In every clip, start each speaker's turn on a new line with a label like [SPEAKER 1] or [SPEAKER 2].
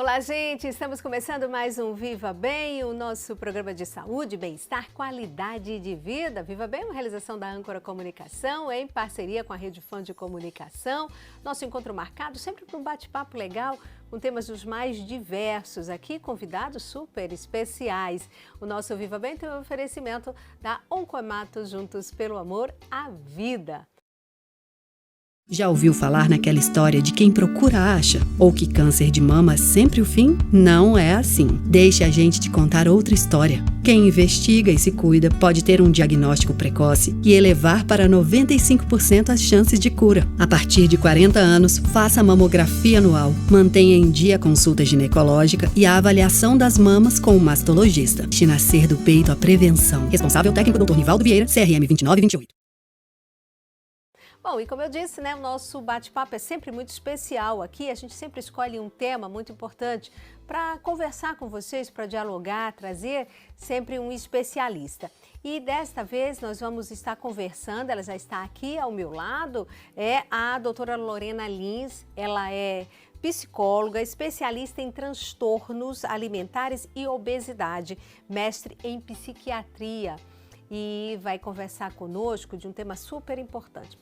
[SPEAKER 1] Olá, gente! Estamos começando mais um Viva Bem, o nosso programa de saúde, bem-estar, qualidade de vida. Viva Bem, uma realização da Âncora Comunicação, em parceria com a Rede Fã de Comunicação. Nosso encontro marcado sempre para um bate-papo legal, com temas dos mais diversos. Aqui, convidados super especiais. O nosso Viva Bem tem um oferecimento da Oncoemato, juntos pelo amor à vida.
[SPEAKER 2] Já ouviu falar naquela história de quem procura acha? Ou que câncer de mama é sempre o fim? Não é assim. Deixe a gente te contar outra história. Quem investiga e se cuida pode ter um diagnóstico precoce e elevar para 95% as chances de cura. A partir de 40 anos, faça a mamografia anual. Mantenha em dia a consulta ginecológica e a avaliação das mamas com o mastologista. Deixe nascer do peito a prevenção. Responsável técnico Dr. Nivaldo Vieira, CRM 2928.
[SPEAKER 1] Bom, e como eu disse, né, o nosso bate-papo é sempre muito especial aqui. A gente sempre escolhe um tema muito importante para conversar com vocês, para dialogar, trazer sempre um especialista. E desta vez nós vamos estar conversando, ela já está aqui ao meu lado, é a doutora Lorena Lins. Ela é psicóloga, especialista em transtornos alimentares e obesidade, mestre em psiquiatria, e vai conversar conosco de um tema super importante.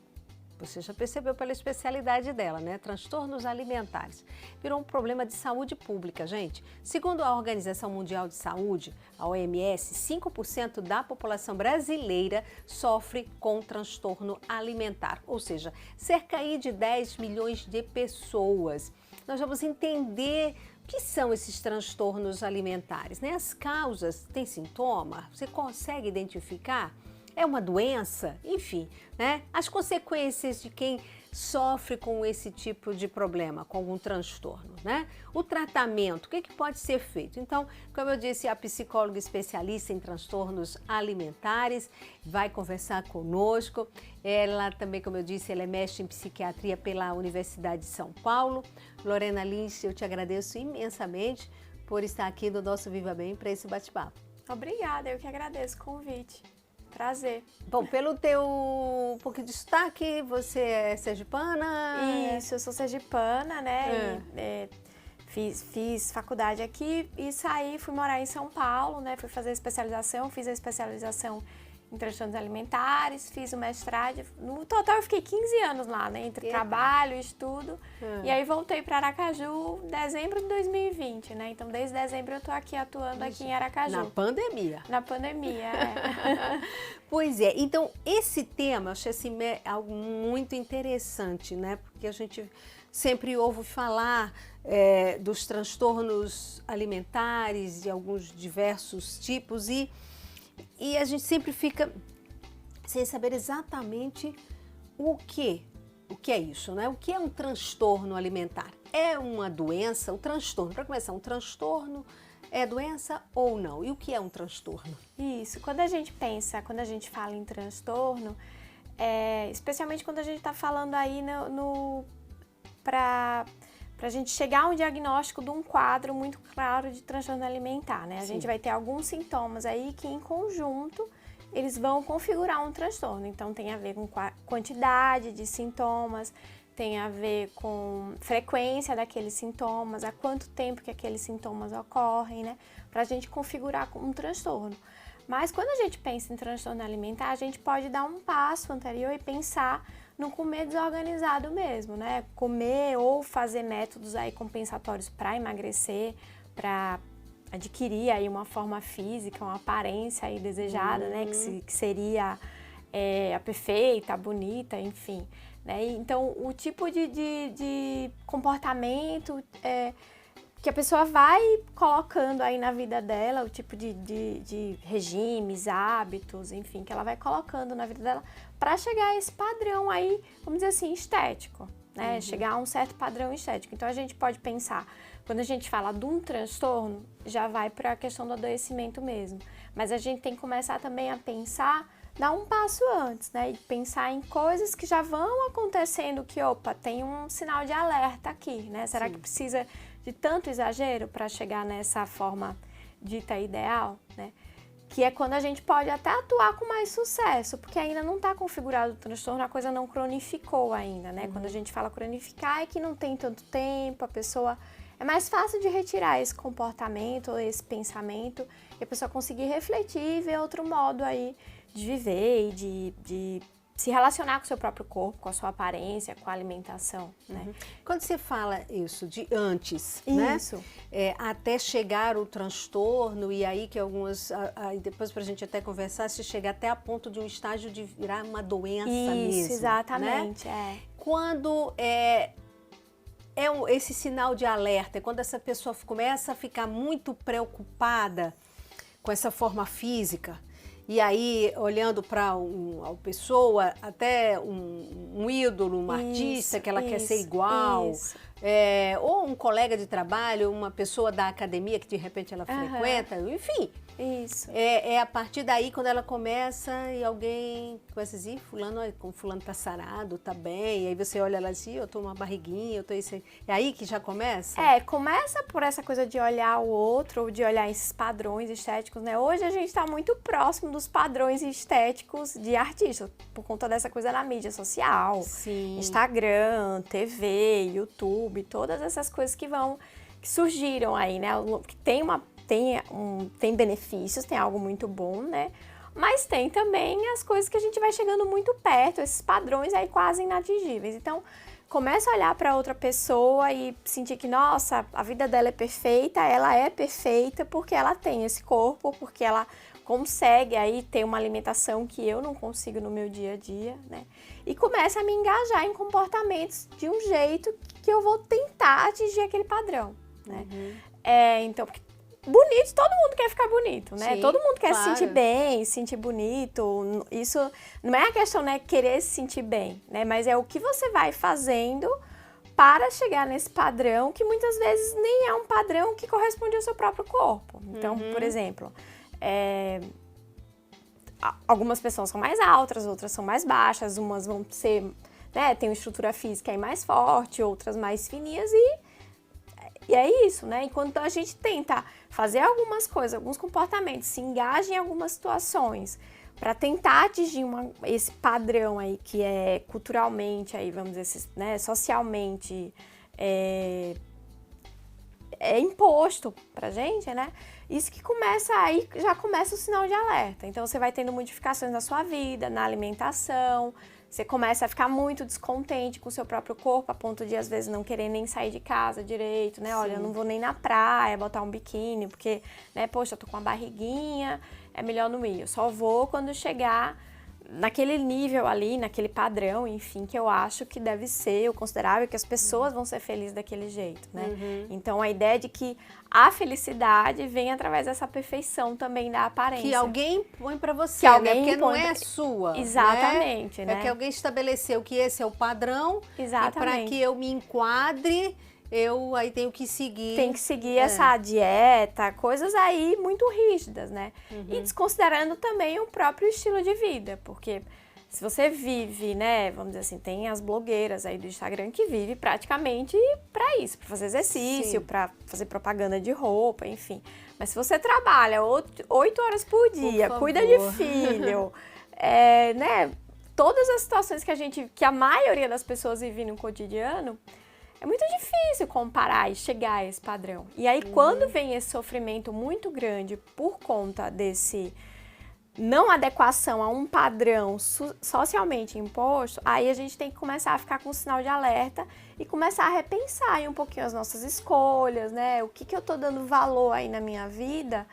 [SPEAKER 1] Você já percebeu pela especialidade dela, né? Transtornos alimentares. Virou um problema de saúde pública, gente. Segundo a Organização Mundial de Saúde, a OMS, 5% da população brasileira sofre com transtorno alimentar. Ou seja, cerca aí de 10 milhões de pessoas. Nós vamos entender o que são esses transtornos alimentares, né? As causas, tem sintoma? Você consegue identificar? É uma doença? Enfim, né? As consequências de quem sofre com esse tipo de problema, com algum transtorno, né? O tratamento, o que pode ser feito? Então, como eu disse, a psicóloga especialista em transtornos alimentares vai conversar conosco. Ela também, como eu disse, ela é mestre em psiquiatria pela Universidade de São Paulo. Lorena Lins, eu te agradeço imensamente por estar aqui no nosso Viva Bem para esse bate-papo.
[SPEAKER 3] Obrigada, eu que agradeço o convite. Prazer.
[SPEAKER 1] Bom, pelo teu um pouco de destaque, você é sergipana?
[SPEAKER 3] Isso, eu sou sergipana, né? Fiz faculdade aqui e saí, fui morar em São Paulo, né? Fui fazer especialização, fiz a especialização em transtornos alimentares, fiz o mestrado. No total eu fiquei 15 anos lá, né? Entre trabalho e estudo. E aí voltei para Aracaju em dezembro de 2020, né? Então desde dezembro eu tô aqui atuando aqui em Aracaju.
[SPEAKER 1] Na pandemia.
[SPEAKER 3] Na pandemia, é.
[SPEAKER 1] Pois é, então esse tema eu achei assim, algo muito interessante, né? Porque a gente sempre ouve falar dos transtornos alimentares, de alguns diversos tipos, e a gente sempre fica sem saber exatamente o que é isso, né? O que é um transtorno alimentar? É uma doença? O transtorno, para começar, um transtorno é doença ou não? E o que é um transtorno?
[SPEAKER 3] Isso, quando a gente fala em transtorno, especialmente quando a gente está falando aí para a gente chegar a um diagnóstico de um quadro muito claro de transtorno alimentar, né? A gente vai ter alguns sintomas aí que, em conjunto, eles vão configurar um transtorno. Então, tem a ver com quantidade de sintomas, tem a ver com frequência daqueles sintomas, há quanto tempo que aqueles sintomas ocorrem, né? Para a gente configurar um transtorno. Mas, quando a gente pensa em transtorno alimentar, a gente pode dar um passo anterior e pensar no comer desorganizado mesmo, né? Comer ou fazer métodos aí compensatórios para emagrecer, para adquirir aí uma forma física, uma aparência aí desejada, né? Que seria a perfeita, a bonita, enfim, né? Então, o tipo de comportamento que a pessoa vai colocando aí na vida dela, o tipo de regimes, hábitos, enfim, que ela vai colocando na vida dela para chegar a esse padrão aí, vamos dizer assim, estético, né? Chegar a um certo padrão estético. Então, a gente pode pensar, quando a gente fala de um transtorno, já vai para a questão do adoecimento mesmo. Mas a gente tem que começar também a pensar, dar um passo antes, né? E pensar em coisas que já vão acontecendo, que, opa, tem um sinal de alerta aqui, né? Será que precisa de tanto exagero para chegar nessa forma dita ideal, né? Que é quando a gente pode até atuar com mais sucesso, porque ainda não está configurado o transtorno, a coisa não cronificou ainda, né? Quando a gente fala cronificar é que não tem tanto tempo, a pessoa é mais fácil de retirar esse comportamento, esse pensamento, e a pessoa conseguir refletir e ver outro modo aí de viver e de se relacionar com o seu próprio corpo, com a sua aparência, com a alimentação, né?
[SPEAKER 1] Quando você fala isso de antes,
[SPEAKER 3] Isso.
[SPEAKER 1] né? Até chegar o transtorno, e aí que algumas, aí depois pra gente até conversar, se chegar até a ponto de um estágio de virar uma doença mesmo.
[SPEAKER 3] Isso, exatamente,
[SPEAKER 1] né? Quando esse sinal de alerta, é quando essa pessoa começa a ficar muito preocupada com essa forma física, e aí, olhando para uma pessoa, até um ídolo, um artista que ela quer ser igual, ou um colega de trabalho, uma pessoa da academia que de repente ela frequenta, enfim.
[SPEAKER 3] Isso.
[SPEAKER 1] É a partir daí quando ela começa e alguém começa a dizer, fulano tá sarado, tá bem, e aí você olha lá assim, eu tô uma barriguinha, eu tô isso aí. É aí que já começa?
[SPEAKER 3] Começa por essa coisa de olhar o outro, ou de olhar esses padrões estéticos, né? Hoje a gente tá muito próximo dos padrões estéticos de artistas, por conta dessa coisa na mídia social.
[SPEAKER 1] Sim.
[SPEAKER 3] Instagram, TV, YouTube, todas essas coisas que surgiram aí, né? Que tem benefícios, tem algo muito bom, né? Mas tem também as coisas que a gente vai chegando muito perto, esses padrões aí quase inatingíveis. Então, começa a olhar para outra pessoa e sentir que, nossa, a vida dela é perfeita porque ela tem esse corpo, porque ela consegue aí ter uma alimentação que eu não consigo no meu dia a dia, né? E começa a me engajar em comportamentos de um jeito que eu vou tentar atingir aquele padrão, né? Então, porque bonito, todo mundo quer ficar bonito, né?
[SPEAKER 1] Sim,
[SPEAKER 3] todo mundo quer
[SPEAKER 1] claro.
[SPEAKER 3] se sentir bem, se sentir bonito. Isso não é a questão, né, querer se sentir bem, né? Mas é o que você vai fazendo para chegar nesse padrão, que muitas vezes nem é um padrão que corresponde ao seu próprio corpo. Então, por exemplo, algumas pessoas são mais altas, outras são mais baixas, umas vão ser, né, tem uma estrutura física aí mais forte, outras mais fininhas e é isso, né? Enquanto a gente tenta fazer algumas coisas, alguns comportamentos, se engaja em algumas situações para tentar atingir esse padrão aí que é culturalmente, aí, vamos dizer, né, socialmente é imposto pra gente, né? Isso que começa aí, já começa o sinal de alerta. Então você vai tendo modificações na sua vida, na alimentação. Você começa a ficar muito descontente com o seu próprio corpo, a ponto de, às vezes, não querer nem sair de casa direito, né? Olha, eu não vou nem na praia botar um biquíni, porque, né, poxa, eu tô com uma barriguinha, é melhor não ir. Eu só vou quando chegar naquele nível ali, naquele padrão, enfim, que eu acho que deve ser o considerável, que as pessoas vão ser felizes daquele jeito, né? Então, a ideia de que a felicidade vem através dessa perfeição também da aparência.
[SPEAKER 1] Que alguém põe pra você,
[SPEAKER 3] Que alguém
[SPEAKER 1] né? Porque não
[SPEAKER 3] põe
[SPEAKER 1] é sua.
[SPEAKER 3] Exatamente, né?
[SPEAKER 1] É que alguém estabeleceu que esse é o padrão.
[SPEAKER 3] Exatamente.
[SPEAKER 1] E para que eu me enquadre, eu aí tenho que seguir.
[SPEAKER 3] Tem que seguir essa dieta, coisas aí muito rígidas, né? E desconsiderando também o próprio estilo de vida, porque se você vive, né, vamos dizer assim, tem as blogueiras aí do Instagram que vivem praticamente para isso, para fazer exercício, para fazer propaganda de roupa, enfim. Mas se você trabalha 8 horas por dia, cuida de filho, né, todas as situações que a maioria das pessoas vive no cotidiano, é muito difícil comparar e chegar a esse padrão. E aí, quando vem esse sofrimento muito grande por conta desse não adequação a um padrão socialmente imposto, aí a gente tem que começar a ficar com um sinal de alerta e começar a repensar aí um pouquinho as nossas escolhas, né? O que eu tô dando valor aí na minha vida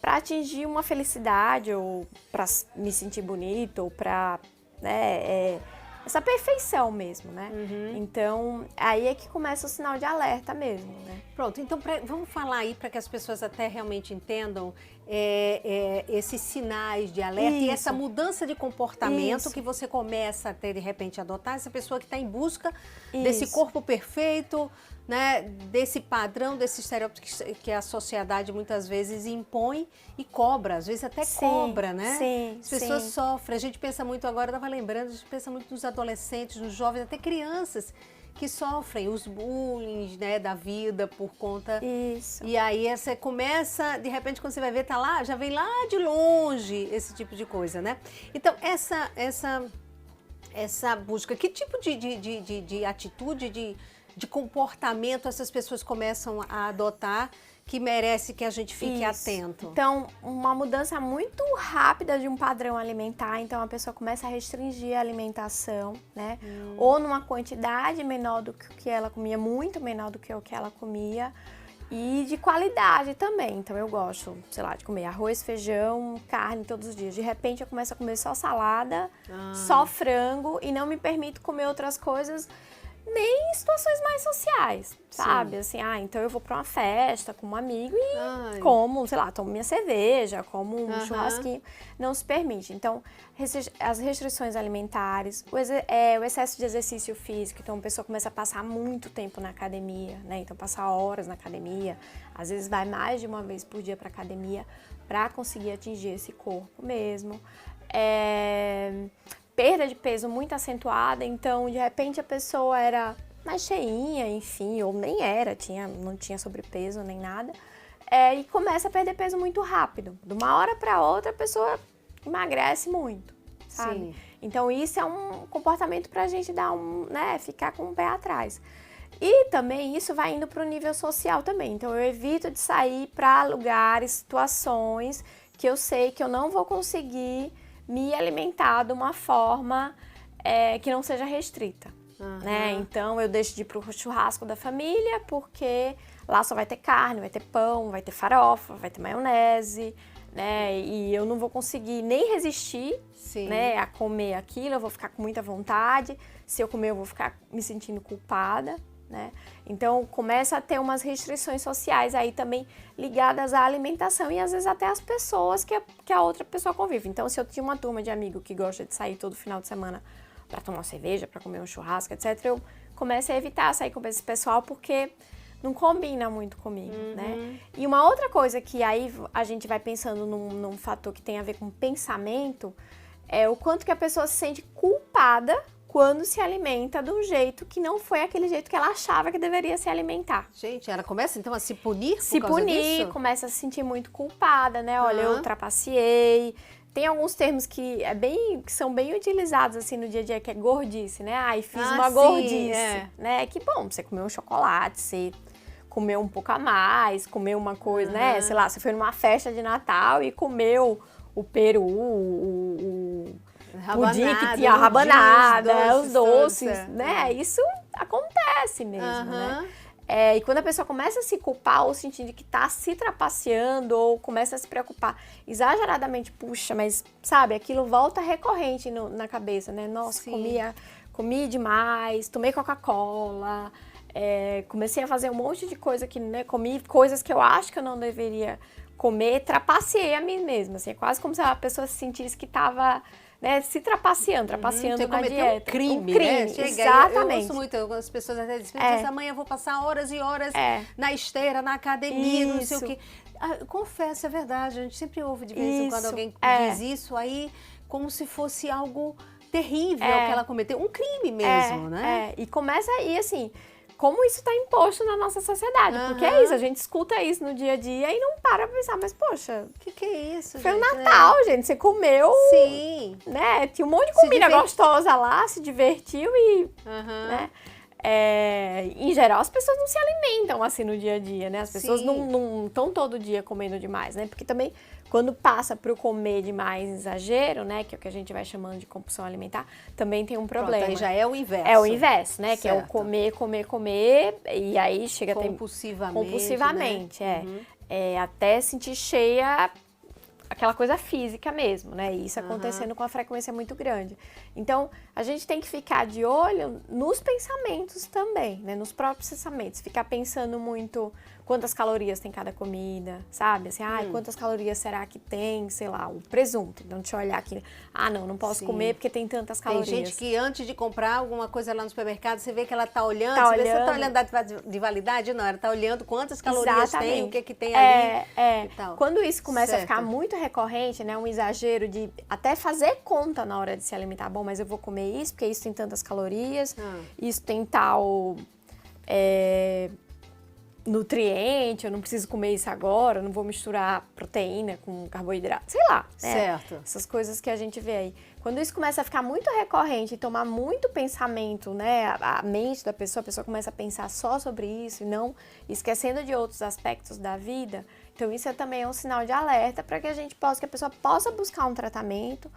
[SPEAKER 3] para atingir uma felicidade, ou para me sentir bonito, ou para, né, essa perfeição mesmo, né? Então, aí é que começa o sinal de alerta mesmo, né?
[SPEAKER 1] Pronto, então vamos falar aí para que as pessoas até realmente entendam esses sinais de alerta e essa mudança de comportamento que você começa a ter, de repente, adotar. Essa pessoa que está em busca desse corpo perfeito, né, desse padrão, desse estereótipo que a sociedade muitas vezes impõe e cobra, às vezes até cobra, né?
[SPEAKER 3] Sim,
[SPEAKER 1] as pessoas sofrem, a gente pensa muito agora, eu estava lembrando, a gente pensa muito nos adolescentes, nos jovens, até crianças que sofrem os bullying, né, da vida por conta...
[SPEAKER 3] Isso.
[SPEAKER 1] E aí você começa, de repente, quando você vai ver, tá lá, já vem lá de longe esse tipo de coisa, né? Então, essa busca, que tipo de atitude, de comportamento essas pessoas começam a adotar que merece que a gente fique atento?
[SPEAKER 3] Então, uma mudança muito rápida de um padrão alimentar, então a pessoa começa a restringir a alimentação, né? Ou numa quantidade menor do que o que ela comia, muito menor do que o que ela comia. E de qualidade também, então eu gosto, sei lá, de comer arroz, feijão, carne todos os dias. De repente eu começo a comer só salada, só frango e não me permito comer outras coisas nem em situações mais sociais, sabe? Assim, então eu vou pra uma festa com um amigo e como, sei lá, tomo minha cerveja, como um churrasquinho, não se permite. Então, as restrições alimentares, o excesso de exercício físico, então a pessoa começa a passar muito tempo na academia, né? Então, passar horas na academia, às vezes vai mais de uma vez por dia pra academia pra conseguir atingir esse corpo mesmo. Perda de peso muito acentuada, então de repente a pessoa era mais cheinha, enfim, ou nem era, não tinha sobrepeso nem nada, e começa a perder peso muito rápido. De uma hora para outra a pessoa emagrece muito, sabe?
[SPEAKER 1] Sim.
[SPEAKER 3] Então isso é um comportamento pra gente dar ficar com o pé atrás. E também isso vai indo pro nível social também, então eu evito de sair para lugares, situações que eu sei que eu não vou conseguir me alimentar de uma forma que não seja restrita, né? Então eu deixo de ir pro churrasco da família porque lá só vai ter carne, vai ter pão, vai ter farofa, vai ter maionese, né? E eu não vou conseguir nem resistir, né, a comer aquilo, eu vou ficar com muita vontade. Se eu comer eu vou ficar me sentindo culpada, né? Então começa a ter umas restrições sociais aí também ligadas à alimentação e às vezes até às pessoas que a outra pessoa convive. Então se eu tinha uma turma de amigo que gosta de sair todo final de semana para tomar uma cerveja, para comer um churrasco, etc., eu começo a evitar sair com esse pessoal porque não combina muito comigo, né? E uma outra coisa que aí a gente vai pensando num fator que tem a ver com pensamento é o quanto que a pessoa se sente culpada quando se alimenta de um jeito que não foi aquele jeito que ela achava que deveria se alimentar.
[SPEAKER 1] Gente, ela começa então a se punir
[SPEAKER 3] Se
[SPEAKER 1] por causa
[SPEAKER 3] punir,
[SPEAKER 1] disso?
[SPEAKER 3] começa a se sentir muito culpada, né? Olha, eu trapaceei. Tem alguns termos que são bem utilizados assim no dia a dia, que é gordice, né? Ai, fiz uma gordice, né? Que bom, você comeu um chocolate, você comeu um pouco a mais, comeu uma coisa, né? Sei lá, você foi numa festa de Natal e comeu o peru, o pudim que tinha a rabanada, os doces, né? Isso acontece mesmo, né? E quando a pessoa começa a se culpar ou sentindo que tá se trapaceando ou começa a se preocupar exageradamente, puxa, mas sabe, aquilo volta recorrente na cabeça, né? Nossa, comi demais, tomei Coca-Cola, comecei a fazer um monte de coisa que, né, comi coisas que eu acho que eu não deveria comer, trapaceei a mim mesma, assim, é quase como se a pessoa se sentisse que tava, né, se trapaceando na dieta.
[SPEAKER 1] Um crime,
[SPEAKER 3] né?
[SPEAKER 1] Exatamente. Eu ouço muito, algumas pessoas até dizem, essa manhã eu vou passar horas e horas na esteira, na academia, não sei o quê. Confesso, é verdade, a gente sempre ouve de vez em quando alguém diz isso aí, como se fosse algo terrível que ela cometeu, um crime mesmo, né?
[SPEAKER 3] E começa aí, assim, como isso está imposto na nossa sociedade, porque é isso, a gente escuta isso no dia a dia e não para pra pensar, mas poxa,
[SPEAKER 1] o que é isso,
[SPEAKER 3] foi o
[SPEAKER 1] gente,
[SPEAKER 3] Natal, gente, você comeu, né, tinha um monte de comida gostosa lá, se divertiu e, né, em geral as pessoas não se alimentam assim no dia a dia, né, as pessoas não estão todo dia comendo demais, né, porque também quando passa para o comer demais exagero, né, que é o que a gente vai chamando de compulsão alimentar, também tem um problema.
[SPEAKER 1] Pronto, aí já é o inverso.
[SPEAKER 3] É o inverso, né, que é o comer, e aí chega a ter...
[SPEAKER 1] Compulsivamente,
[SPEAKER 3] né? Até sentir cheia, aquela coisa física mesmo, né, e isso acontecendo com uma frequência muito grande. Então, a gente tem que ficar de olho nos pensamentos também, né, nos próprios pensamentos, ficar pensando muito quantas calorias tem cada comida, sabe? Assim, quantas calorias será que tem, sei lá, o presunto. Então, deixa eu olhar aqui. Não posso comer porque tem tantas calorias.
[SPEAKER 1] Tem gente que antes de comprar alguma coisa lá no supermercado, você vê que ela tá olhando, você tá olhando data de validade? Não, ela tá olhando quantas calorias tem, o que tem ali e tal.
[SPEAKER 3] Quando isso começa a ficar muito recorrente, né, um exagero de até fazer conta na hora de se alimentar. Bom, mas eu vou comer isso porque isso tem tantas calorias, isso tem tal... nutriente, eu não preciso comer isso agora, eu não vou misturar proteína com carboidrato, sei lá, né?
[SPEAKER 1] Certo.
[SPEAKER 3] Essas coisas que a gente vê aí. Quando isso começa a ficar muito recorrente e tomar muito pensamento, né, a mente da pessoa, a pessoa começa a pensar só sobre isso e não esquecendo de outros aspectos da vida, então isso também é um sinal de alerta para que que a pessoa possa buscar um tratamento,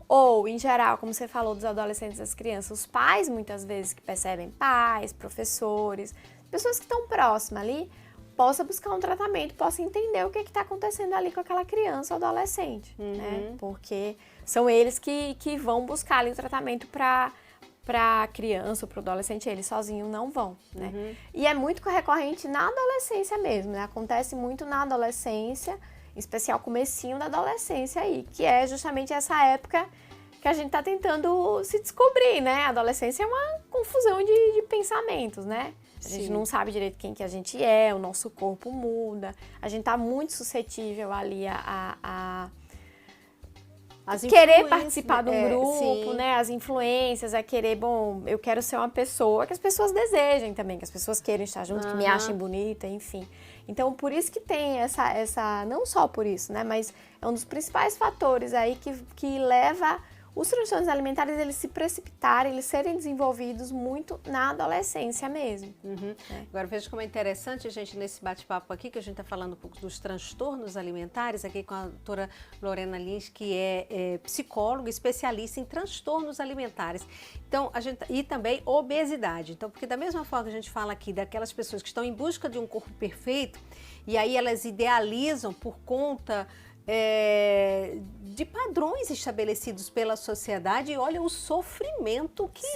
[SPEAKER 3] ou, em geral, como você falou dos adolescentes e das crianças, os pais muitas vezes que percebem, pais, professores, pessoas que estão próximas ali, possa buscar um tratamento, possa entender o que está acontecendo ali com aquela criança ou adolescente, né? Porque são eles que vão buscar ali o tratamento para a criança ou para o adolescente, eles sozinhos não vão, né? E é muito recorrente na adolescência mesmo, né? Acontece muito na adolescência, em especial comecinho da adolescência aí, que é justamente essa época que a gente está tentando se descobrir, né? A adolescência é uma confusão de pensamentos, né? A gente não sabe direito quem que a gente é, o nosso corpo muda, a gente tá muito suscetível ali a querer participar de um grupo, né? As influências, a querer, bom, eu quero ser uma pessoa que as pessoas desejem também, que as pessoas queiram estar junto, que me achem bonita, enfim. Então, por isso que tem essa, não só por isso, né? Mas é um dos principais fatores aí que leva os transtornos alimentares, eles se precipitarem, eles serem desenvolvidos muito na adolescência mesmo.
[SPEAKER 1] Agora, veja como é interessante, gente, nesse bate-papo aqui, que a gente está falando um pouco dos transtornos alimentares, aqui com a doutora Lorena Lins, que é psicóloga, especialista em transtornos alimentares. Então, e também obesidade. Então, porque da mesma forma que a gente fala aqui daquelas pessoas que estão em busca de um corpo perfeito, e aí elas idealizam por conta de padrões estabelecidos pela sociedade, e olha o sofrimento que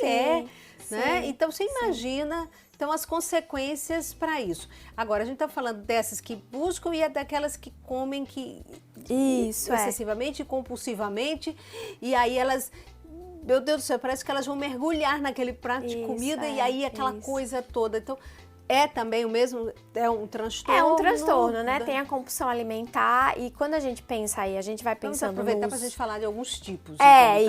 [SPEAKER 1] né? Então você imagina as consequências para isso. Agora, a gente está falando dessas que buscam e é daquelas que comem excessivamente e compulsivamente, e aí elas, meu Deus do céu, parece que elas vão mergulhar naquele prato de comida e aí aquela coisa toda. Então, é também o mesmo, é um transtorno?
[SPEAKER 3] É um transtorno, né? Tem a compulsão alimentar e quando a gente pensa aí, a gente vai pensando
[SPEAKER 1] Vamos aproveitar para a gente falar de alguns tipos.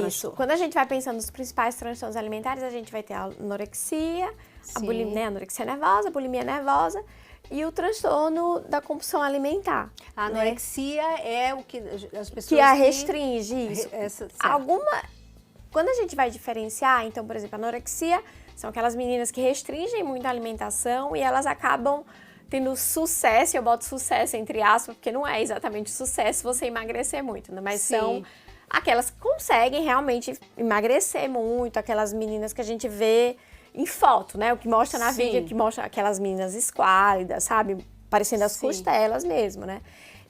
[SPEAKER 3] Isso. Quando a gente vai pensando nos principais transtornos alimentares, a gente vai ter a anorexia, a bulimia, né? A anorexia nervosa, a bulimia nervosa e o transtorno da compulsão alimentar.
[SPEAKER 1] A anorexia é o que as pessoas...
[SPEAKER 3] Que a restringe, isso. Quando a gente vai diferenciar, então, por exemplo, a anorexia... São aquelas meninas que restringem muito a alimentação e elas acabam tendo sucesso, eu boto sucesso entre aspas, porque não é exatamente sucesso você emagrecer muito, né? Mas são aquelas que conseguem realmente emagrecer muito, aquelas meninas que a gente vê em foto, né? O que mostra na vídeo, que mostra aquelas meninas esquálidas, sabe? Parecendo as costelas mesmo, né?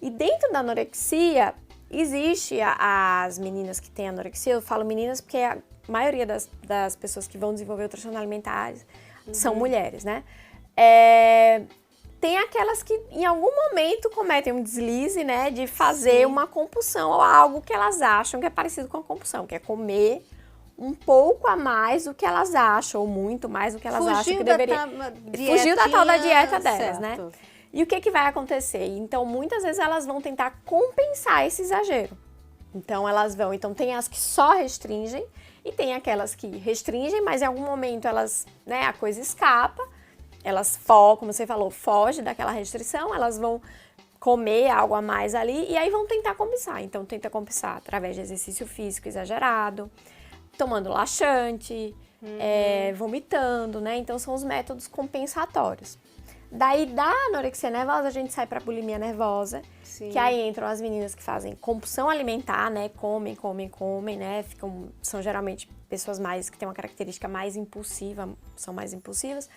[SPEAKER 3] E dentro da anorexia, existe as meninas que têm anorexia, eu falo meninas porque a maioria das pessoas que vão desenvolver o transtorno alimentar são mulheres, né? Tem aquelas que em algum momento cometem um deslize, né? De fazer uma compulsão ou algo que elas acham que é parecido com a compulsão, que é comer um pouco a mais do que elas acham, ou muito mais do que elas acham que deveria. Fugiu da tal da dieta delas, né? E o que vai acontecer? Então, muitas vezes elas vão tentar compensar esse exagero. Então, tem as que só restringem, e tem aquelas que restringem, mas em algum momento elas, né, a coisa escapa, elas, como você falou, fogem daquela restrição, elas vão comer algo a mais ali e aí vão tentar compensar. Então, tenta compensar através de exercício físico exagerado, tomando laxante, vomitando, né? Então, são os métodos compensatórios. Daí, da anorexia nervosa, a gente sai para bulimia nervosa, que aí entram as meninas que fazem compulsão alimentar, né? Comem, né? São geralmente pessoas que têm uma característica mais impulsiva, são mais impulsivas.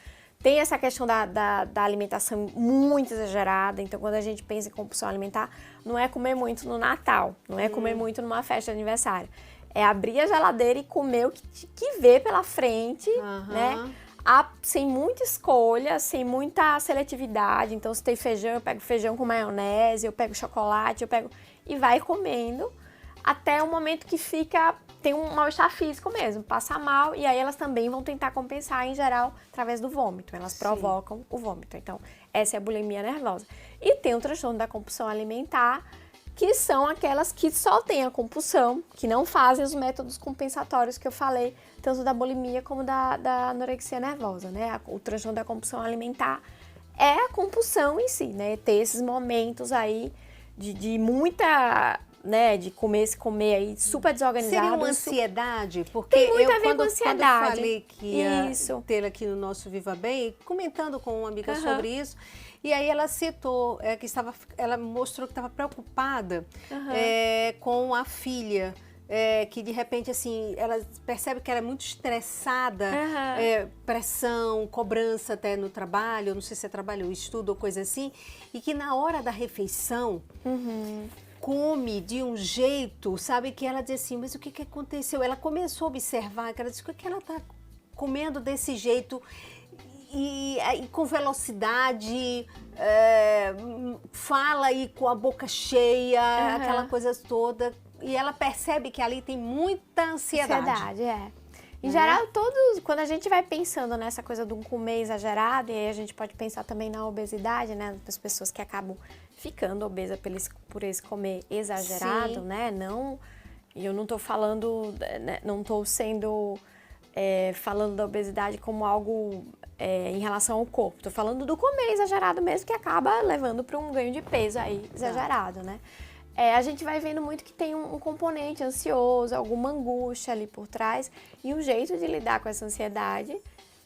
[SPEAKER 3] Tem essa questão da alimentação muito exagerada, então quando a gente pensa em compulsão alimentar, não é comer muito no Natal, não é comer muito numa festa de aniversário. É abrir a geladeira e comer o que vê pela frente, né? Sem muita escolha, sem muita seletividade. Então, se tem feijão, eu pego feijão com maionese, eu pego chocolate, e vai comendo até o momento que tem um mal-estar físico mesmo, passa mal, e aí elas também vão tentar compensar, em geral, através do vômito. Elas provocam o vômito. Então, essa é a bulimia nervosa. E tem o transtorno da compulsão alimentar, que são aquelas que só têm a compulsão, que não fazem os métodos compensatórios que eu falei, tanto da bulimia como da anorexia nervosa, né? O transtorno da compulsão alimentar é a compulsão em si, né? Ter esses momentos aí de muita né, de comer esse comer aí super desorganizado.
[SPEAKER 1] Seria uma ansiedade? Porque
[SPEAKER 3] tem muito a ver com
[SPEAKER 1] quando
[SPEAKER 3] ansiedade.
[SPEAKER 1] eu falei que ia
[SPEAKER 3] Isso.
[SPEAKER 1] ter aqui no nosso Viva Bem, comentando com uma amiga
[SPEAKER 3] Aham.
[SPEAKER 1] sobre isso, e aí ela citou ela mostrou que estava preocupada
[SPEAKER 3] Aham.
[SPEAKER 1] com a filha. Que de repente assim, ela percebe que ela é muito estressada,
[SPEAKER 3] Aham.
[SPEAKER 1] pressão, cobrança até no trabalho, não sei se é trabalho ou estudo ou coisa assim, e que na hora da refeição come de um jeito, sabe, que ela diz assim, mas o que que aconteceu? Ela começou a observar, que ela disse, o que ela está comendo desse jeito e com velocidade, fala aí com a boca cheia, aquela coisa toda. E ela percebe que ali tem muita ansiedade.
[SPEAKER 3] Em geral, quando a gente vai pensando nessa coisa de um comer exagerado, e aí a gente pode pensar também na obesidade, né? Das pessoas que acabam ficando obesas por esse comer exagerado,
[SPEAKER 1] Sim.
[SPEAKER 3] né? Eu não tô falando, né, não tô falando da obesidade como algo em relação ao corpo. Tô falando do comer exagerado mesmo, que acaba levando para um ganho de peso aí exagerado, né? A gente vai vendo muito que tem um componente ansioso, alguma angústia ali por trás. E um jeito de lidar com essa ansiedade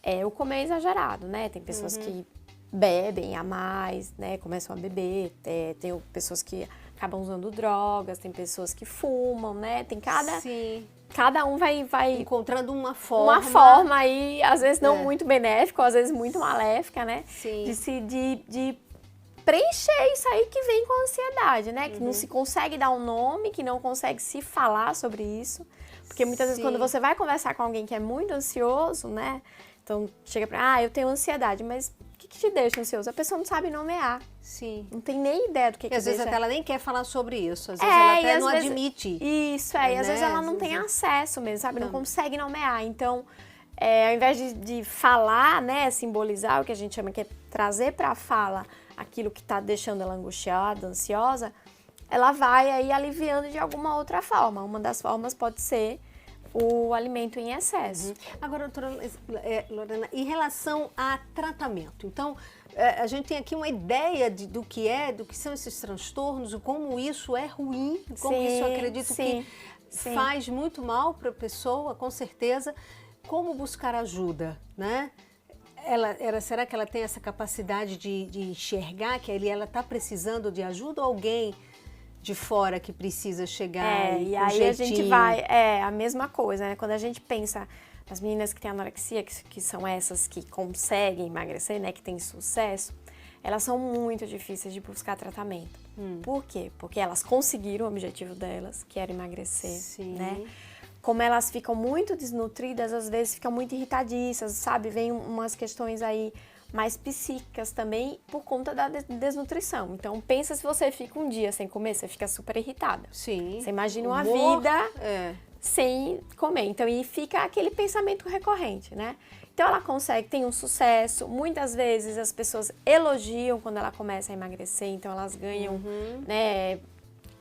[SPEAKER 3] é o comer exagerado, né? Tem pessoas que bebem a mais, né? Começam a beber. Tem pessoas que acabam usando drogas, tem pessoas que fumam, né? Tem cada um vai
[SPEAKER 1] encontrando uma forma.
[SPEAKER 3] Uma forma aí, às vezes não muito benéfica, às vezes muito maléfica, né?
[SPEAKER 1] Sim.
[SPEAKER 3] De preencher isso aí que vem com a ansiedade, né? Que não se consegue dar um nome, que não consegue se falar sobre isso. Porque muitas vezes quando você vai conversar com alguém que é muito ansioso, né? Então chega pra, eu tenho ansiedade, mas o que te deixa ansioso? A pessoa não sabe nomear.
[SPEAKER 1] Sim.
[SPEAKER 3] Não tem nem ideia do que
[SPEAKER 1] às vezes
[SPEAKER 3] deixa.
[SPEAKER 1] até ela nem quer falar sobre isso. Às vezes ela até não admite.
[SPEAKER 3] Isso, e às vezes ela não tem acesso mesmo, sabe? Não consegue nomear. Então, ao invés de falar, né? Simbolizar, o que a gente chama que é trazer pra fala aquilo que está deixando ela angustiada, ansiosa, ela vai aí aliviando de alguma outra forma. Uma das formas pode ser o alimento em excesso.
[SPEAKER 1] Agora, doutora Lorena, em relação a tratamento, então, a gente tem aqui uma ideia do que são esses transtornos, como isso é ruim, como isso eu acredito que faz muito mal para a pessoa, com certeza. Como buscar ajuda, né? Será que ela tem essa capacidade de enxergar que ali ela está precisando de ajuda ou alguém de fora que precisa chegar
[SPEAKER 3] e aí a gente vai, a mesma coisa, né? Quando a gente pensa nas meninas que têm anorexia, que são essas que conseguem emagrecer, né? Que têm sucesso, elas são muito difíceis de buscar tratamento. Por quê? Porque elas conseguiram o objetivo delas, que era emagrecer, né? Como elas ficam muito desnutridas, às vezes ficam muito irritadiças, sabe? Vem umas questões aí mais psíquicas também por conta da desnutrição. Então, pensa se você fica um dia sem comer, você fica super irritada.
[SPEAKER 1] Sim.
[SPEAKER 3] Você imagina uma vida sem comer. Então, e fica aquele pensamento recorrente, né? Então, ela consegue, tem um sucesso. Muitas vezes as pessoas elogiam quando ela começa a emagrecer, então elas ganham, né?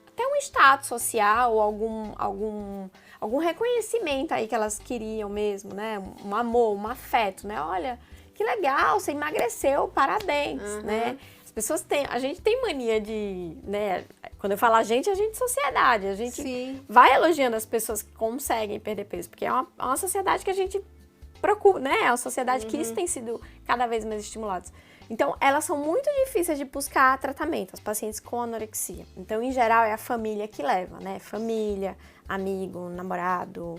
[SPEAKER 3] Até um status social, algum reconhecimento aí que elas queriam mesmo, né? Um amor, um afeto, né? Olha, que legal, você emagreceu, parabéns, né? As pessoas a gente tem mania de, né? Quando eu falo a gente sociedade, a gente vai elogiando as pessoas que conseguem perder peso, porque é uma sociedade que a gente procura, né? É uma sociedade que isso tem sido cada vez mais estimulado. Então, elas são muito difíceis de buscar tratamento, as pacientes com anorexia. Então, em geral, é a família que leva, né? Família, amigo, namorado.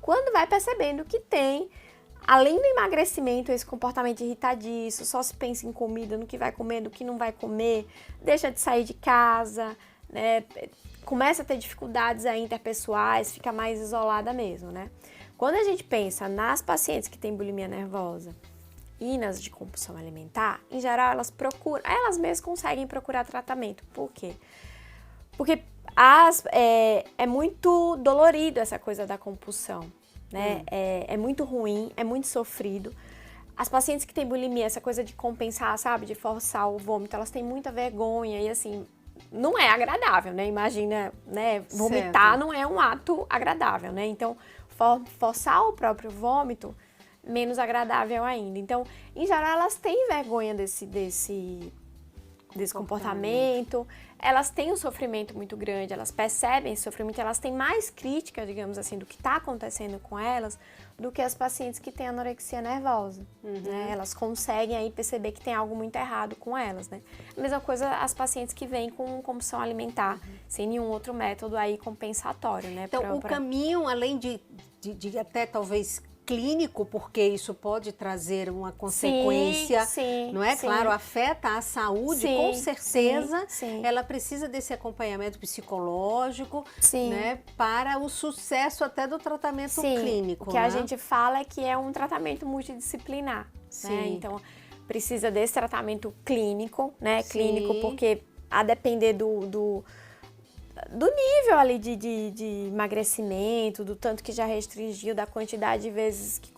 [SPEAKER 3] Quando vai percebendo que tem, além do emagrecimento, esse comportamento irritadiço, só se pensa em comida, no que vai comer, no que não vai comer, deixa de sair de casa, né? Começa a ter dificuldades aí interpessoais, fica mais isolada mesmo, né? Quando a gente pensa nas pacientes que têm bulimia nervosa e nas de compulsão alimentar, em geral elas mesmas conseguem procurar tratamento. Por quê? Porque é muito dolorido essa coisa da compulsão, né? É muito ruim, é muito sofrido. As pacientes que têm bulimia, essa coisa de compensar, sabe, de forçar o vômito, elas têm muita vergonha e assim, não é agradável, né? Imagina, né? Vomitar não é um ato agradável, né? Então, forçar o próprio vômito, menos agradável ainda. Então, em geral, elas têm vergonha desse desse comportamento. Elas têm um sofrimento muito grande, elas percebem esse sofrimento, elas têm mais crítica, digamos assim, do que está acontecendo com elas, do que as pacientes que têm anorexia nervosa, né? Elas conseguem aí perceber que tem algo muito errado com elas, né? A mesma coisa as pacientes que vêm com compulsão alimentar, sem nenhum outro método aí compensatório, né?
[SPEAKER 1] Então, o caminho, além de até talvez clínico, porque isso pode trazer uma consequência, não é?
[SPEAKER 3] Sim.
[SPEAKER 1] Claro, afeta a saúde, com certeza.
[SPEAKER 3] Sim.
[SPEAKER 1] Ela precisa desse acompanhamento psicológico,
[SPEAKER 3] Sim.
[SPEAKER 1] né? Para o sucesso até do tratamento clínico.
[SPEAKER 3] O que a gente fala é que é um tratamento multidisciplinar, né? Então, precisa desse tratamento clínico, né? Clínico, porque a depender do nível ali de emagrecimento, do tanto que já restringiu, da quantidade de vezes que,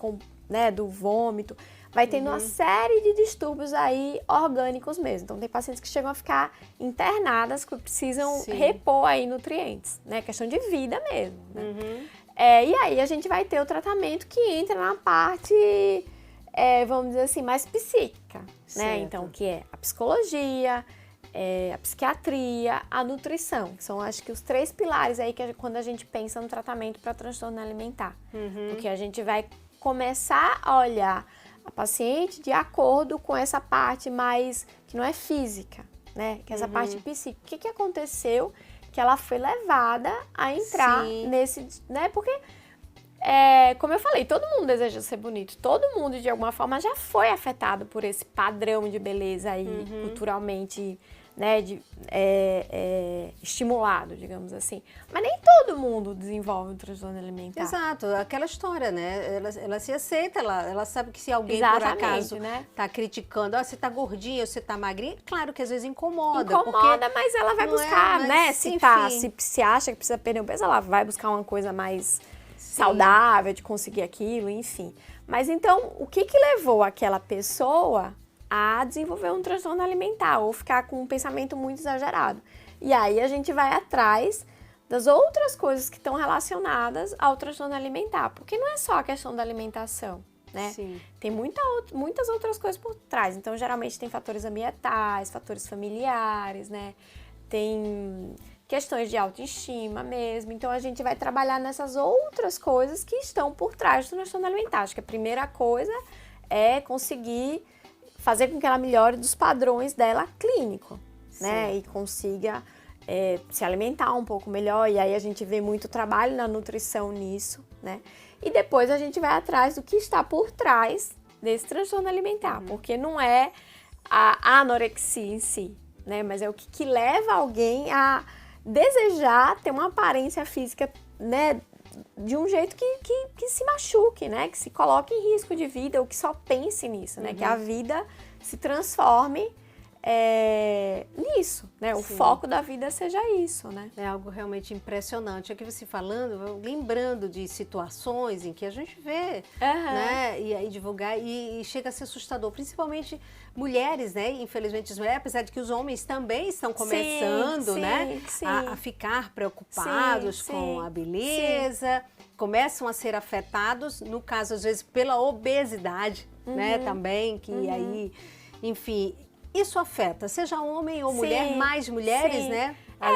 [SPEAKER 3] né, do vômito, vai tendo uma série de distúrbios aí orgânicos mesmo. Então, tem pacientes que chegam a ficar internadas, que precisam repor aí nutrientes, né? Questão de vida mesmo, né? E aí a gente vai ter o tratamento que entra na parte, vamos dizer assim, mais psíquica, né? Então, que é a psicologia, a psiquiatria, a nutrição. São, acho que, os 3 pilares aí que quando a gente pensa no tratamento para transtorno alimentar. Porque a gente vai começar a olhar a paciente de acordo com essa parte mais, que não é física, né? Que é essa parte psíquica. O que aconteceu que ela foi levada a entrar nesse, né? Porque, como eu falei, todo mundo deseja ser bonito. Todo mundo, de alguma forma, já foi afetado por esse padrão de beleza aí, culturalmente, né, estimulado, digamos assim. Mas nem todo mundo desenvolve um transtorno alimentar.
[SPEAKER 1] Exato, aquela história, né? Ela se aceita, ela sabe que se alguém, por acaso, tá criticando, você tá gordinha, você tá magrinha, claro que às vezes incomoda.
[SPEAKER 3] Incomoda, mas ela vai buscar, né? Se acha que precisa perder um peso, ela vai buscar uma coisa mais saudável, de conseguir aquilo, enfim. Mas então, o que levou aquela pessoa a desenvolver um transtorno alimentar ou ficar com um pensamento muito exagerado? E aí a gente vai atrás das outras coisas que estão relacionadas ao transtorno alimentar, porque não é só a questão da alimentação, né? Tem muitas outras coisas por trás. Então, geralmente tem fatores ambientais, fatores familiares, né? Tem questões de autoestima mesmo. Então, a gente vai trabalhar nessas outras coisas que estão por trás do transtorno alimentar. Acho que a primeira coisa é conseguir fazer com que ela melhore dos padrões dela clínico, né? E consiga se alimentar um pouco melhor. E aí a gente vê muito trabalho na nutrição nisso, né? E depois a gente vai atrás do que está por trás desse transtorno alimentar. Porque não é a anorexia em si, né? Mas é o que leva alguém a desejar ter uma aparência física, né, de um jeito que se machuque, né? Que se coloque em risco de vida, ou que só pense nisso, né? Que a vida se transforme nisso, né? O foco da vida seja isso, né?
[SPEAKER 1] É algo realmente impressionante. Aqui você falando, lembrando de situações em que a gente vê, né? E aí divulgar, e chega a ser assustador, principalmente mulheres, né? Infelizmente as mulheres, apesar de que os homens também estão começando, né? A ficar preocupados com a beleza, começam a ser afetados, no caso, às vezes, pela obesidade, né? Também, que aí, enfim, isso afeta, seja homem ou mulher, mais mulheres, né?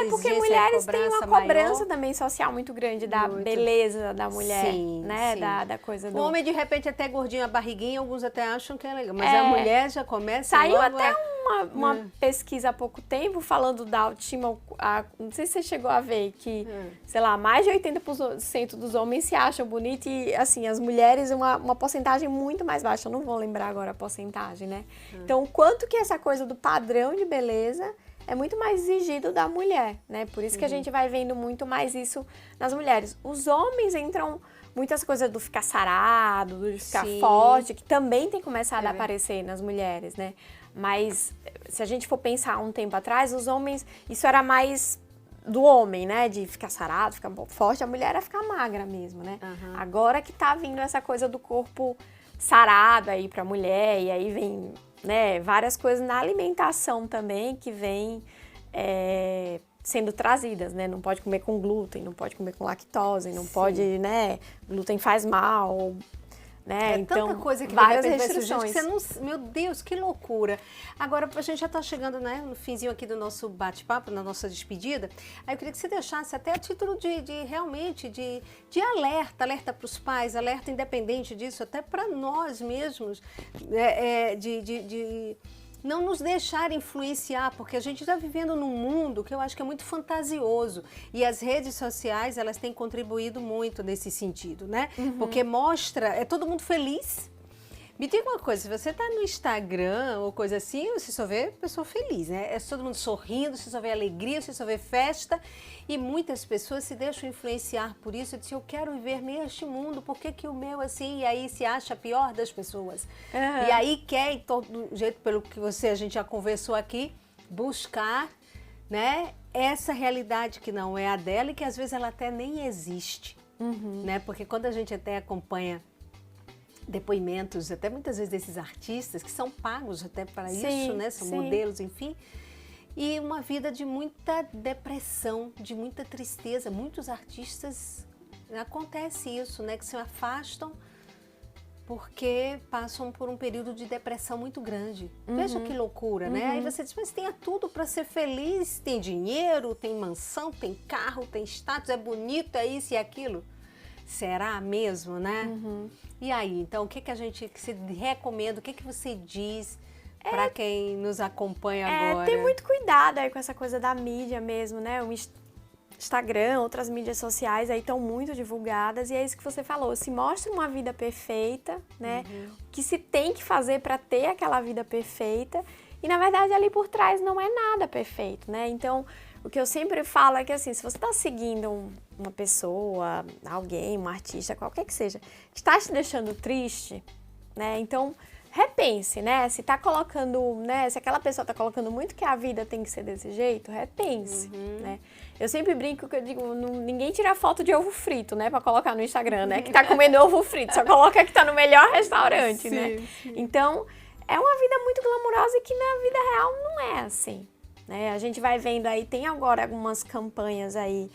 [SPEAKER 3] Porque mulheres têm uma cobrança também social muito grande da beleza da mulher, né? Da coisa do...
[SPEAKER 1] O homem, de repente, até gordinho, a barriguinha, alguns até acham que é legal, mas a mulher já começa...
[SPEAKER 3] Saiu até uma pesquisa há pouco tempo falando da autoestima, não sei se você chegou a ver, que, sei lá, mais de 80% dos homens se acham bonitos e, assim, as mulheres, uma porcentagem muito mais baixa, eu não vou lembrar agora a porcentagem, né? Então, o quanto que essa coisa do padrão de beleza é muito mais exigido da mulher, né? Por isso que a gente vai vendo muito mais isso nas mulheres. Os homens entram muitas coisas do ficar sarado, do ficar forte, que também tem começado a aparecer nas mulheres, né? Mas se a gente for pensar um tempo atrás, os homens, isso era mais do homem, né? De ficar sarado, ficar forte, a mulher era ficar magra mesmo, né? Agora que tá vindo essa coisa do corpo sarado aí pra mulher, e aí vem, né, várias coisas na alimentação também que vem sendo trazidas, né? Não pode comer com glúten, não pode comer com lactose, não pode, né? Glúten faz mal, né?
[SPEAKER 1] Então, tanta coisa que
[SPEAKER 3] várias
[SPEAKER 1] gente,
[SPEAKER 3] restrições.
[SPEAKER 1] Que você não, meu Deus, que loucura. Agora, a gente já está chegando, né, no finzinho aqui do nosso bate-papo, na nossa despedida. Aí eu queria que você deixasse até a título realmente de alerta para os pais, alerta independente disso, até para nós mesmos, de não nos deixar influenciar, porque a gente está vivendo num mundo que eu acho que é muito fantasioso. E as redes sociais, elas têm contribuído muito nesse sentido, né? Porque mostra, é todo mundo feliz. Me diga uma coisa, se você está no Instagram ou coisa assim, você só vê pessoa feliz, né? É todo mundo sorrindo, você só vê alegria, você só vê festa. E muitas pessoas se deixam influenciar por isso. Eu disse, eu quero viver neste mundo, por que o meu assim? E aí se acha a pior das pessoas. E aí quer, todo jeito, pelo que a gente já conversou aqui, buscar, né, essa realidade que não é a dela e que às vezes ela até nem existe. Né? Porque quando a gente até acompanha depoimentos, até muitas vezes desses artistas que são pagos até para isso, né? São modelos, enfim. E uma vida de muita depressão, de muita tristeza. Muitos artistas, acontece isso, né? Que se afastam porque passam por um período de depressão muito grande. Veja que loucura, né? Aí você diz, mas tem tudo para ser feliz, tem dinheiro, tem mansão, tem carro, tem status, é bonito, é isso e aquilo. Será mesmo, né? E aí, então, o que você recomenda, o que você diz para quem nos acompanha agora?
[SPEAKER 3] Tem muito cuidado aí com essa coisa da mídia mesmo, né? O Instagram, outras mídias sociais aí estão muito divulgadas e é isso que você falou, se mostra uma vida perfeita, né? O que se tem que fazer para ter aquela vida perfeita e, na verdade, ali por trás não é nada perfeito, né? Então, o que eu sempre falo é que, assim, se você está seguindo uma pessoa, alguém, um artista, qualquer que seja, que está te deixando triste, né? Então, repense, né? Se tá colocando, né? Se aquela pessoa tá colocando muito que a vida tem que ser desse jeito, repense, né? Eu sempre brinco que eu digo, ninguém tira foto de ovo frito, né? Pra colocar no Instagram, né? Que tá comendo ovo frito, só coloca que tá no melhor restaurante, né? Então, é uma vida muito glamurosa e que na vida real não é assim, né? A gente vai vendo aí, tem agora algumas campanhas aí,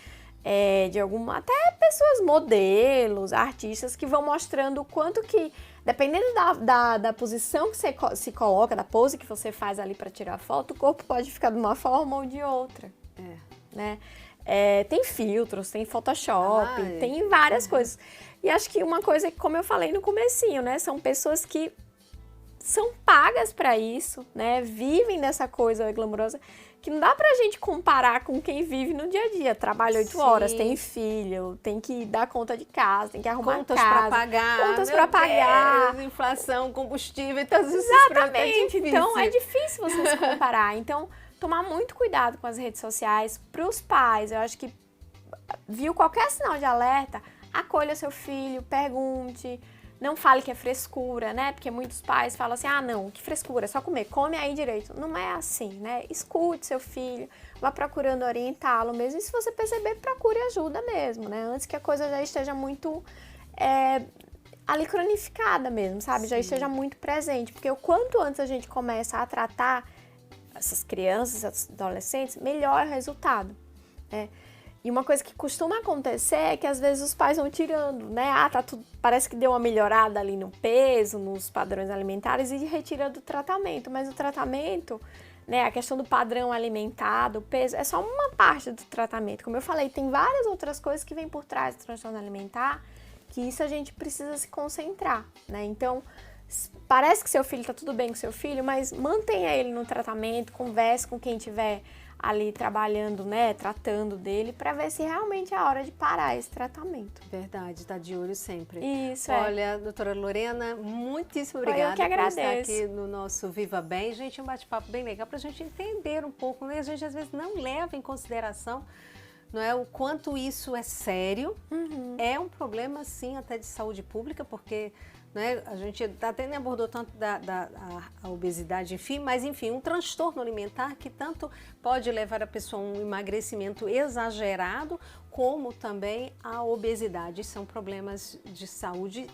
[SPEAKER 3] de até pessoas, modelos, artistas, que vão mostrando o quanto que, dependendo da posição que você se coloca, da pose que você faz ali para tirar foto, o corpo pode ficar de uma forma ou de outra, né? Tem filtros, tem Photoshop, tem várias coisas. E acho que uma coisa que, como eu falei no comecinho, né? São pessoas que são pagas para isso, né? Vivem dessa coisa glamourosa, que não dá pra gente comparar com quem vive no dia a dia. Trabalha 8 horas, tem filho, tem que dar conta de casa, tem que arrumar
[SPEAKER 1] contas
[SPEAKER 3] casa.
[SPEAKER 1] Para pagar.
[SPEAKER 3] Contas para pagar.
[SPEAKER 1] Deus, inflação, combustível, todos esses
[SPEAKER 3] Exatamente. Então, é difícil você se comparar. Então, tomar muito cuidado com as redes sociais. Pros pais, eu acho que viu qualquer sinal de alerta, acolha seu filho, pergunte. Não fale que é frescura, né? Porque muitos pais falam assim, não, que frescura, é só comer, come aí direito. Não é assim, né? Escute seu filho, vá procurando orientá-lo mesmo. E se você perceber, procure ajuda mesmo, né? Antes que a coisa já esteja muito ali cronificada mesmo, sabe? Já esteja muito presente. Porque o quanto antes a gente começa a tratar essas crianças, esses adolescentes, melhor é o resultado, né? E uma coisa que costuma acontecer é que às vezes os pais vão tirando, né? Tá tudo, parece que deu uma melhorada ali no peso, nos padrões alimentares e retira do tratamento. Mas o tratamento, né? A questão do padrão alimentar, do peso, é só uma parte do tratamento. Como eu falei, tem várias outras coisas que vêm por trás do transtorno alimentar, que isso a gente precisa se concentrar, né? Então, parece que seu filho tá tudo bem com seu filho, mas mantenha ele no tratamento, converse com quem tiver ali trabalhando, né, tratando dele, para ver se realmente é a hora de parar esse tratamento.
[SPEAKER 1] Verdade, tá de olho sempre.
[SPEAKER 3] Isso,
[SPEAKER 1] Olha, doutora Lorena, muitíssimo obrigada
[SPEAKER 3] eu que agradeço.
[SPEAKER 1] por estar aqui no nosso Viva Bem. Gente, um bate-papo bem legal para a gente entender um pouco, né? A gente às vezes não leva em consideração, não é, o quanto isso é sério. É um problema, sim, até de saúde pública, porque, né, a gente até nem abordou tanto a obesidade, enfim, mas enfim, um transtorno alimentar que tanto pode levar a pessoa a um emagrecimento exagerado, como também a obesidade. São problemas de saúde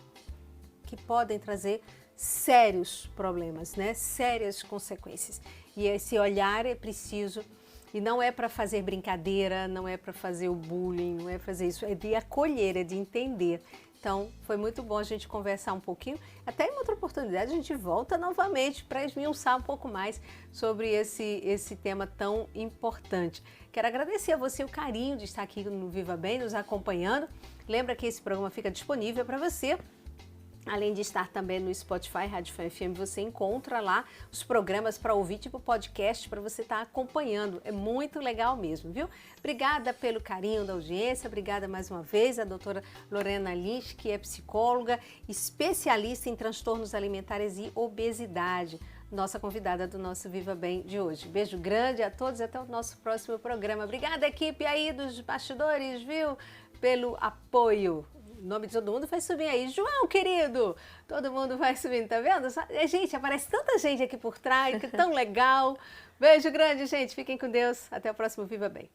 [SPEAKER 1] que podem trazer sérios problemas, né, sérias consequências. E esse olhar é preciso. E não é para fazer brincadeira, não é para fazer o bullying, não é fazer isso, é de acolher, é de entender. Então, foi muito bom a gente conversar um pouquinho. Até em outra oportunidade a gente volta novamente para esmiuçar um pouco mais sobre esse tema tão importante. Quero agradecer a você o carinho de estar aqui no Viva Bem, nos acompanhando. Lembra que esse programa fica disponível para você. Além de estar também no Spotify, Rádio Fan FM, você encontra lá os programas para ouvir, tipo podcast, para você estar acompanhando. É muito legal mesmo, viu? Obrigada pelo carinho da audiência, obrigada mais uma vez à doutora Lorena Lins, que é psicóloga, especialista em transtornos alimentares e obesidade, nossa convidada do nosso Viva Bem de hoje. Beijo grande a todos, até o nosso próximo programa. Obrigada, equipe aí dos bastidores, viu? Pelo apoio. O nome de todo mundo vai subir aí. João, querido, todo mundo vai subindo, tá vendo? Gente, aparece tanta gente aqui por trás, que tão legal. Beijo grande, gente. Fiquem com Deus. Até o próximo Viva Bem.